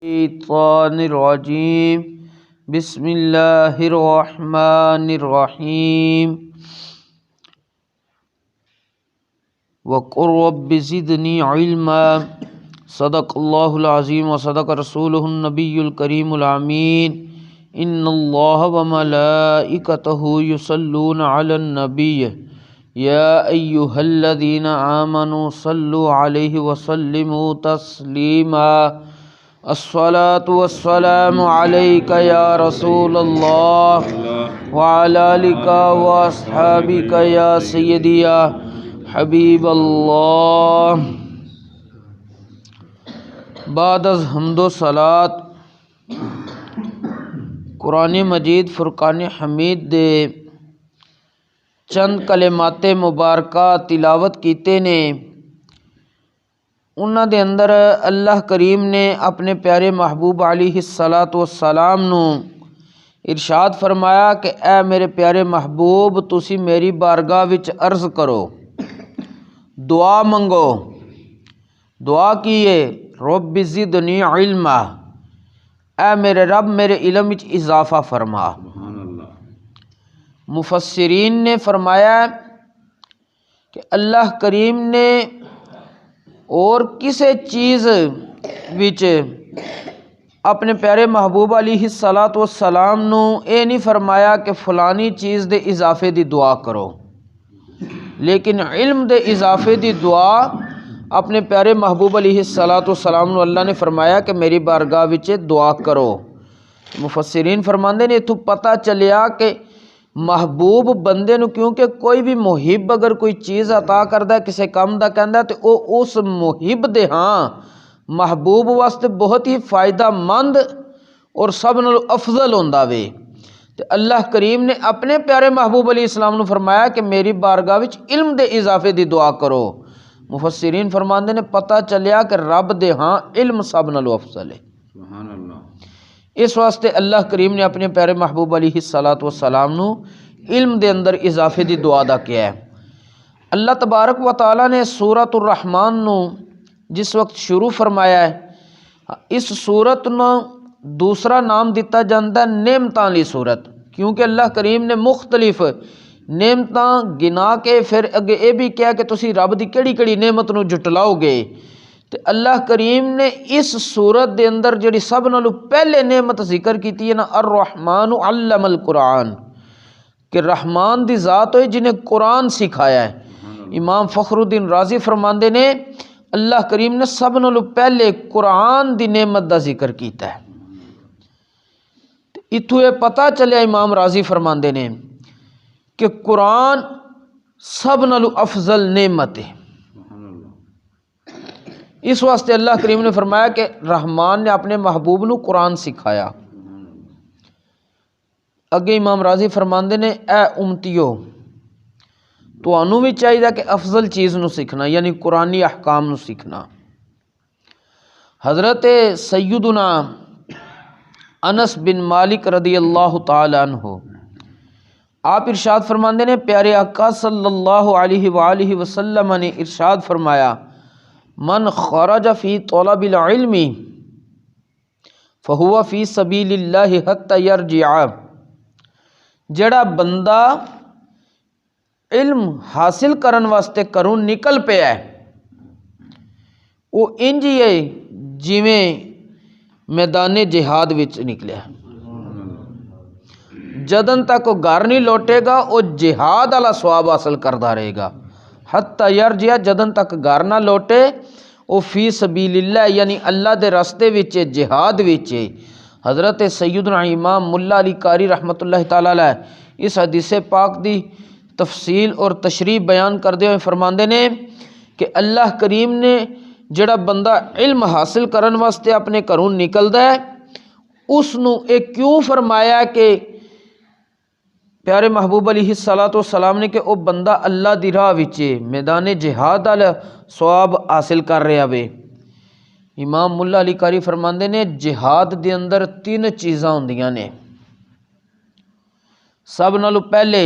الشیطان الرجیم بسم اللہ الرحمن الرحیم وقل رب زدنی علما صدق اللہ العظیم وصدق رسولہ النبی الکریم الامین ان اللہ وملائکتہ یصلون علی النبی یا ایہا الذین آمنوا صلوا علیہ وسلموا تسلیما الصلاة والسلام علیک یا رسول اللہ وعلی آلک واصحابک یا سیدی یا حبیب اللہ۔ بعد از حمد و صلات قرآن مجید فرقان حمید دے چند کلمات مبارکہ تلاوت کیتے نے، انہاں دے اندر اللہ کریم نے اپنے پیارے محبوب علیہ الصلاۃ والسلام نو ارشاد فرمایا کہ اے میرے پیارے محبوب تسی میری بارگاہ وچ عرض کرو، دعا منگو۔ دعا کیے رب زدنی علما، اے میرے رب میرے علم وچ اضافہ فرما۔ مفسرین نے فرمایا کہ اللہ کریم نے اور کسے چیز وچ اپنے پیارے محبوب علیہ الصلاۃ والسلام نو اے نہیں فرمایا کہ فلانی چیز دے اضافے دی دعا کرو، لیکن علم دے اضافے دی دعا اپنے پیارے محبوب علیہ الصلاۃ والسلام نو اللہ نے فرمایا کہ میری بارگاہ وچ دعا کرو۔ مفسرین فرماندے نے اتھوں پتہ چلیا کہ محبوب بندے نو، کیونکہ کوئی بھی محب اگر کوئی چیز عطا کردا ہے کسے کام دا کہندا تے او اس محب دے محبوب واسطے بہت ہی فائدہ مند اور سب نال افضل ہوندا وے۔ تے اللہ کریم نے اپنے پیارے محبوب علیہ السلام نو فرمایا کہ میری بارگاہ وچ علم دے اضافے دی دعا کرو۔ مفسرین فرماندے نے پتہ چلیا کہ رب دے علم سب نالوں افضل ہے۔ سبحان اللہ۔ اس واسطے اللہ کریم نے اپنے پیارے محبوب علیہ الصلاۃ والسلام نو علم دے اندر اضافے دی دعا دا کیا ہے۔ اللہ تبارک و تعالی نے سورۃ الرحمن نو جس وقت شروع فرمایا ہے، اس سورت نو دوسرا نام دیتا جاندہ ہے نعمتاں والی سورت، کیونکہ اللہ کریم نے مختلف نعمتاں گنا کے پھر اگے یہ بھی کیا کہ تسی رب دی کیڑی کیڑی نعمت نو جٹلاؤ گے۔ تے اللہ کریم نے اس سورت دے اندر جڑی سب نالوں پہلے نعمت ذکر کیتی ہے نا، الرحمن علم القرآن، کہ رحمان دی ذات ہوئی جنہیں قرآن سکھایا ہے۔ امام فخر الدین رازی فرماندے نے اللہ کریم نے سب نالوں پہلے قرآن دی نعمت دا ذکر کیتا ہے۔ اتھوں یہ پتہ چلیا امام رازی فرماندے نے کہ قرآن سب نالوں افضل نعمت ہے۔ اس واسطے اللہ کریم نے فرمایا کہ رحمان نے اپنے محبوب نو قرآن سکھایا۔ اگے امام راضی فرماندے نے اے امتیو تانوں بھی چاہیے کہ افضل چیز نو سیکھنا، یعنی قرآنی احکام نو سیکھنا۔ حضرت سیدنا انس بن مالک رضی اللہ تعالی عنہ آپ ارشاد فرماندے نے پیارے آقا صلی اللہ علیہ وآلہ وسلم نے ارشاد فرمایا، من خرج فی طلب العلم فہو فی سبیل اللہ حتی یرجع، جڑا بندہ علم حاصل کرن واسطے کروں نکل پیا ہے، وہ انج ہی ہے جویں میدان جہاد وچ نکلیا، جدن تک وہ گھر نہیں لوٹے گا وہ جہاد والا ثواب حاصل کردا رہے گا۔ حتی یرجع، جدن تک گھر نہ لوٹے وہ فی سبیل اللہ، یعنی اللہ دے راستے وچ جہاد وچ۔ حضرت سیدنا امام ملا علی قاری رحمۃ اللہ تعالی علیہ اس حدیث پاک دی تفصیل اور تشریح بیان کردے ہوئے فرماندے نے کہ اللہ کریم نے جڑا بندہ علم حاصل کرن واسطے اپنے گھروں نکلدا ہے اس نو اے کیوں فرمایا کہ پیارے محبوب علیہ الصلاۃ والسلام نے کہ او بندہ اللہ دی راہ وچ میدان جہاد والا ثواب حاصل کر رہا وے۔ امام ملا علی قاری فرماندے نے جہاد دے اندر تین چیزاں ہوندیاں نے۔ سب نالوں پہلے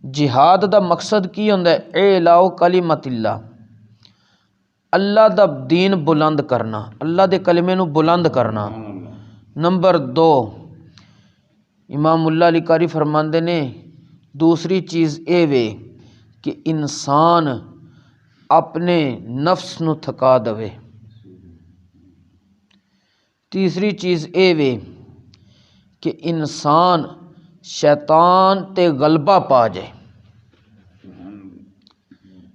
جہاد دا مقصد کی ہوندا ہے؟ اعلاء کلمت اللہ، اللہ دا دین بلند کرنا، اللہ دے کلمے نو بلند کرنا۔ نمبر 2 امام اللہ علی قاری فرماندے نے دوسری چیز اے وے کہ انسان اپنے نفس نو تھکا دے۔ تیسری چیز اے وے کہ انسان شیطان تے غلبہ پا جائے۔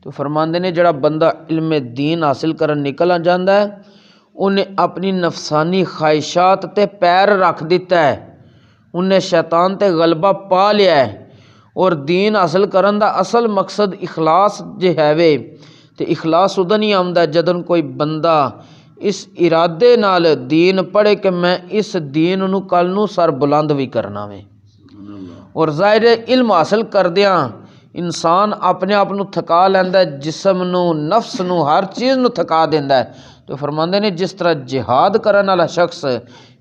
تو فرماندے نے جڑا بندہ علم دین حاصل کرن نکل جاندا ہے انہیں اپنی نفسانی خواہشات تے پیر رکھ دیتا ہے، انہیں شیطان تے غلبہ پا لیا ہے، اور دین حاصل کرن دا اصل مقصد اخلاص جے ہے وے تے اخلاص ادھر نہیں آمدا جدن کوئی بندہ اس ارادے نال دین پڑھے کہ میں اس دین نو کل نو سر بلند بھی کرنا وے۔ اور ظاہر علم حاصل کردیاں انسان اپنے آپ نو تھکا لیندا ہے، جسم نو، نفس نو، ہر چیز نو تھکا دیندا ہے۔ تو فرماندے نے جس طرح جہاد کرن والا شخص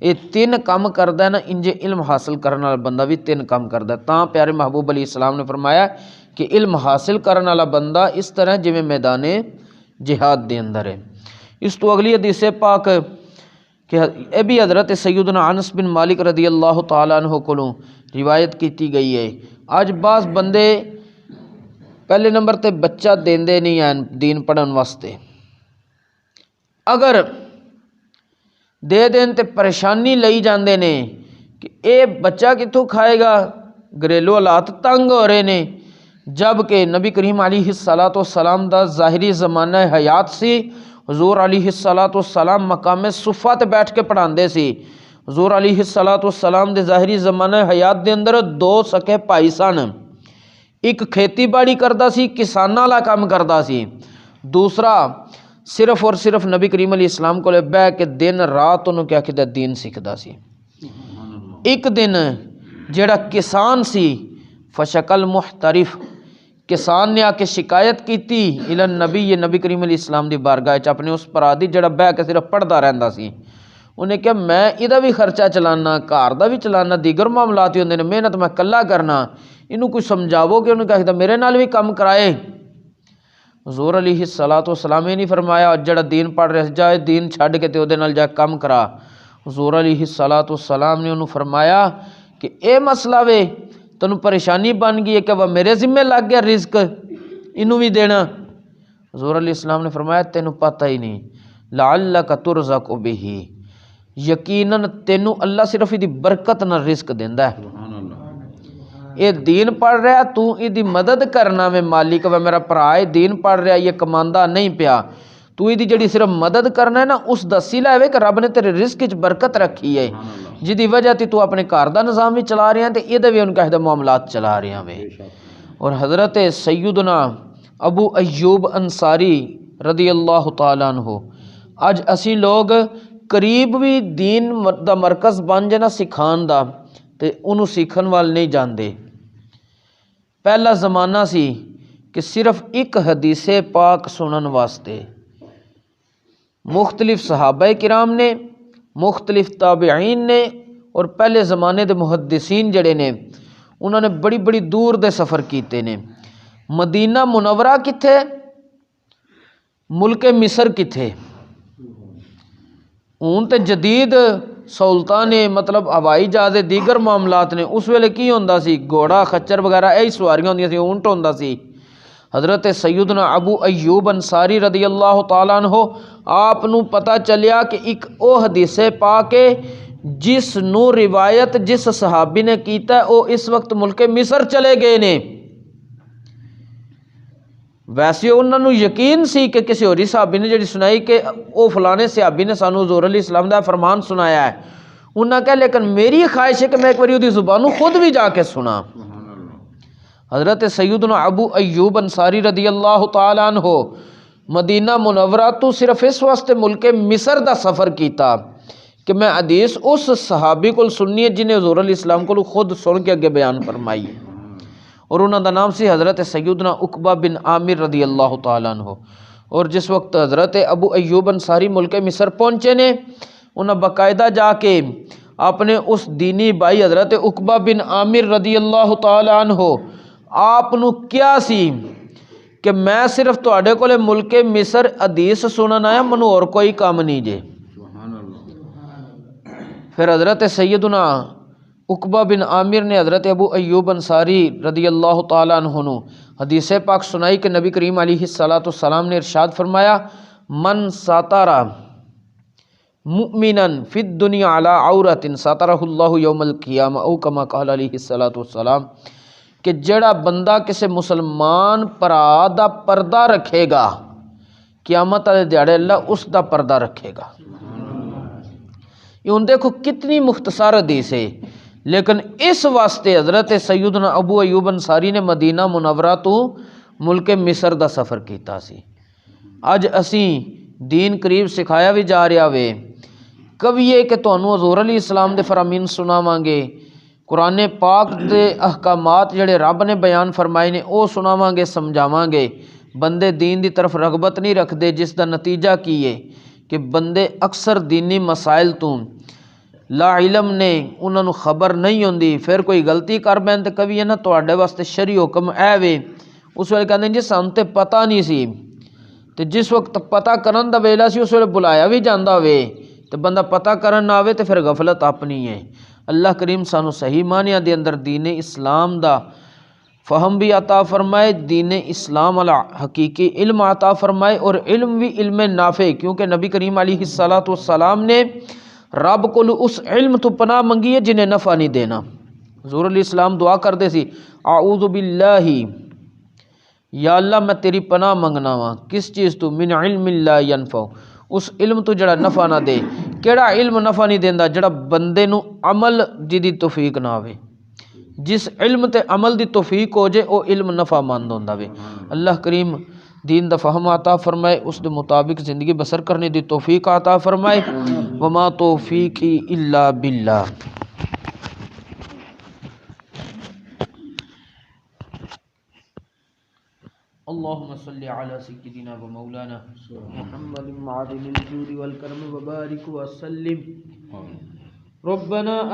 یہ 3 کام کردا ہے نا، انجے علم حاصل کرن والا بندہ بھی 3 کام کردا ہے۔ تاں پیارے محبوب علیہ السلام نے فرمایا کہ علم حاصل کرن والا بندہ اس طرح جویں میدان جہاد دے اندر ہے۔ اس تو اگلی حدیث پاک کہ اے بھی حضرت سیدنا انس بن مالک رضی اللہ تعالیٰ عنہ کولوں روایت کیتی گئی ہے۔ اج بعض بندے پہلے نمبر تے بچہ دیندے نہیں ہیں دین پڑھن واسطے، اگر دے دین تے پریشانی لئی جاندے نے کہ اے بچہ کتوں کھائے گا، گھریلو حالات تنگ ہو رہے نے، جبکہ نبی کریم علیہ الصلوۃ والسلام دا ظاہری زمانہ حیات سی، حضور علیہ الصلوۃ والسلام مقام صفہ تے بیٹھ کے پڑھاندے سی۔ حضور علیہ الصلوۃ والسلام دے ظاہری زمانہ حیات دے اندر 2 سکے بھائی سن، ایک کھیتی باڑی کردا سی، کساناں والا کام کردا سی، دوسرا صرف اور صرف نبی کریم علیہ السلام کو بہ کے دن رات انہوں کیا کہ دین سیکھدا سی۔ ایک دن جڑا کسان سی فشکل محترف، کسان نے آ کے شکایت کیتی الی نبی، یہ نبی کریم علیہ السلام دی بارگاہ وچ اپنے اس پرادی جڑا بہ کے صرف پڑھدا رہندا سی، انہیں کہا میں ادھا بھی خرچہ چلانا، گھر دا بھی چلانا، دیگر معاملات ہوندے نے، محنت میں کلا کرنا، انہوں کوئی سمجھاؤ کہ انہوں کہا میرے نال بھی کام کرائے۔ حضور علیہ الصلوۃ والسلام نے نہیں فرمایا جڑا دین پڑھ رہا جائے دین چھڈ کے تے اودے نال جا کم کرا۔ حضور علیہ الصلوۃ والسلام نے انہوں فرمایا کہ اے مسئلہ وے تینوں پریشانی بن گئی ہے کہ وہ میرے ذمہ لگ گیا رزق انہوں بھی دینا۔ حضور علیہ السلام نے فرمایا تینوں پتہ ہی نہیں، لعلک ترزق بہ، یقیناً تینوں اللہ صرف دی برکت نہ رزق دیندا ہے۔ یہ دین پڑھ رہا تو یہ مدد کرنا میں مالک و میرا بھرا ہے دین پڑھ رہا یہ کماندا نہیں پیا، تو یہ جڑی صرف مدد کرنا ہے نا اس دا صلہ ہے کہ رب نے تیرے رزق وچ برکت رکھی ہے، جدی وجہ تے تو اپنے گھر دا نظام بھی چلا رہے ہیں تے یہ بھی ان کا معاملات چلا رہے ہیں۔ اور حضرت سیدنا ابو ایوب انصاری رضی اللہ تعالیٰ عنہ، اج اسی لوگ قریب بھی دین دا مرکز بن جانا سکھان دا تے انہوں سیکھن وال نہیں جاندے۔ پہلا زمانہ سی کہ صرف ایک حدیث پاک سنن واسطے مختلف صحابہ کرام نے، مختلف تابعین نے اور پہلے زمانے دے محدثین جڑے نے انہوں نے بڑی بڑی دور دے سفر کیتے نے۔ مدینہ منورہ کتھے، ملک مصر کتھے، اون تے جدید سہولتاں نے مطلب ہوائی جہاز دیگر معاملات نے، اس ویلے کی ہوندا سی گھوڑا خچر وغیرہ یہی سواریاں ہوندیاں سی، اونٹ ہوندا سی۔ حضرت سیدنا ابو ایوب انصاری رضی اللہ تعالیٰ عنہ آپ نو پتہ چلیا کہ ایک او حدیث پاک ہے جس نو روایت جس صحابی نے کیتا ہے او اس وقت ملک مصر چلے گئے نے۔ ویسے انہوں نے یقین سی کہ کسی اور صحابی نے جڑی سنائی کہ او فلانے صحابی نے سانو حضور علیہ السلام دا فرمان سنایا ہے، انہوں نے کہا لیکن میری خواہش ہے کہ میں ایک باری دی زبانوں خود بھی جا کے سنا۔ حضرت سیدنا ابو ایوب انصاری رضی اللہ تعالیٰ عنہ مدینہ منورہ تو صرف اس واسطے ملک مصر دا سفر کیتا کہ میں حدیث اس صحابی کو سننی ہے جنہیں حضور علیہ السلام کو خود سن کے اگے بیان فرمائی، اور انہوں دا نام سی حضرت سیدنا عقبہ بن عامر رضی اللہ تعالیٰ عنہ۔ اور جس وقت حضرت ابو ایوب انصاری ملک مصر پہنچے نے انہوں باقاعدہ جا کے اپنے اس دینی بھائی حضرت عقبہ بن عامر رضی اللہ تعالیٰ عنہ آپ نو کیا سی کہ میں صرف تواڈے کولے ملک مصر حدیث سنن آیا، منو اور کوئی کام نہیں جے۔ پھر حضرت سیدنا عقبہ بن عامر نے حضرت ابو ایوب انصاری رضی اللہ تعالیٰ عنہ نو حدیث پاک سنائی کہ نبی کریم علیہ السلام نے ارشاد فرمایا، من ساتارا مؤمنا فی الدنیا علی عورت ساترہ اللہ یوم القیامہ او کما قال علیہ السلام، کہ جڑا بندہ کسی مسلمان پرا دا پردہ رکھے گا قیامت والے دیہڑے اللہ اس دا پردہ رکھے گا۔ یہ دیکھو کتنی مختصر حدیث ہے، لیکن اس واسطے حضرت سیدنا ابو ایوب انصاری نے مدینہ منورہ تو ملک مصر دا سفر کیتا سی۔ اج اسی دین قریب سکھایا بھی جا رہا وے، کبھی یہ کہ تانوں حضور علیہ السلام دے فرامین سناواں گے، قرآن پاک دے احکامات جڑے رب نے بیان فرمائے نے او سناواں گے، سمجھاواں گے، بندے دین دی طرف رغبت نہیں رکھ دے، جس دا نتیجہ کی ہے کہ بندے اکثر دینی مسائل تو لا علم نے انہاں نو خبر نہیں ہوندی، پھر کوئی غلطی کر بین تے کبھی ہے نا تواڈے واسطے شرعی حکم اے وے، اس ویلے کہندے جی سانوں تے پتہ نہیں سی، تے جس وقت پتہ کرن دا ویلا سی اس ویلے بلایا بھی جاندا وے، تے بندہ پتہ کرن نہ آوے تے پھر غفلت اپنی ہے۔ اللہ کریم سانو صحیح معنیٰ دے اندر دین اسلام دا فہم بھی عطا فرمائے، دین اسلام والا حقیقی علم عطا فرمائے، اور علم بھی علم نافع، کیونکہ نبی کریم علیہ السلام نے رب کو اس علم تو پناہ منگی ہے جنہیں نفع نہیں دینا۔ حضور علیہ السلام دعا کردے سی، اعوذ باللہ، یا اللہ میں تیری پناہ منگنا وا کس چیز تو؟ من علم لا ینفع، اس علم تو جڑا نفع نہ دے۔ کیڑا علم نفع نہیں دیندا؟ جڑا بندے نو عمل جدی توفیق نہ آوے، جس علم تے عمل دی توفیق ہو جائے او علم نفع مند ہوندا وے۔ اللہ کریم دین دا فہم عطا فرمائے، اس دے مطابق زندگی بسر کرنے دی توفیق عطا فرمائے۔ وما توفیقی الا باللہ۔ اللہم صلی علی سیدنا و مولانا محمد معدن الجود والکرم وبارک وسلم۔ ربنا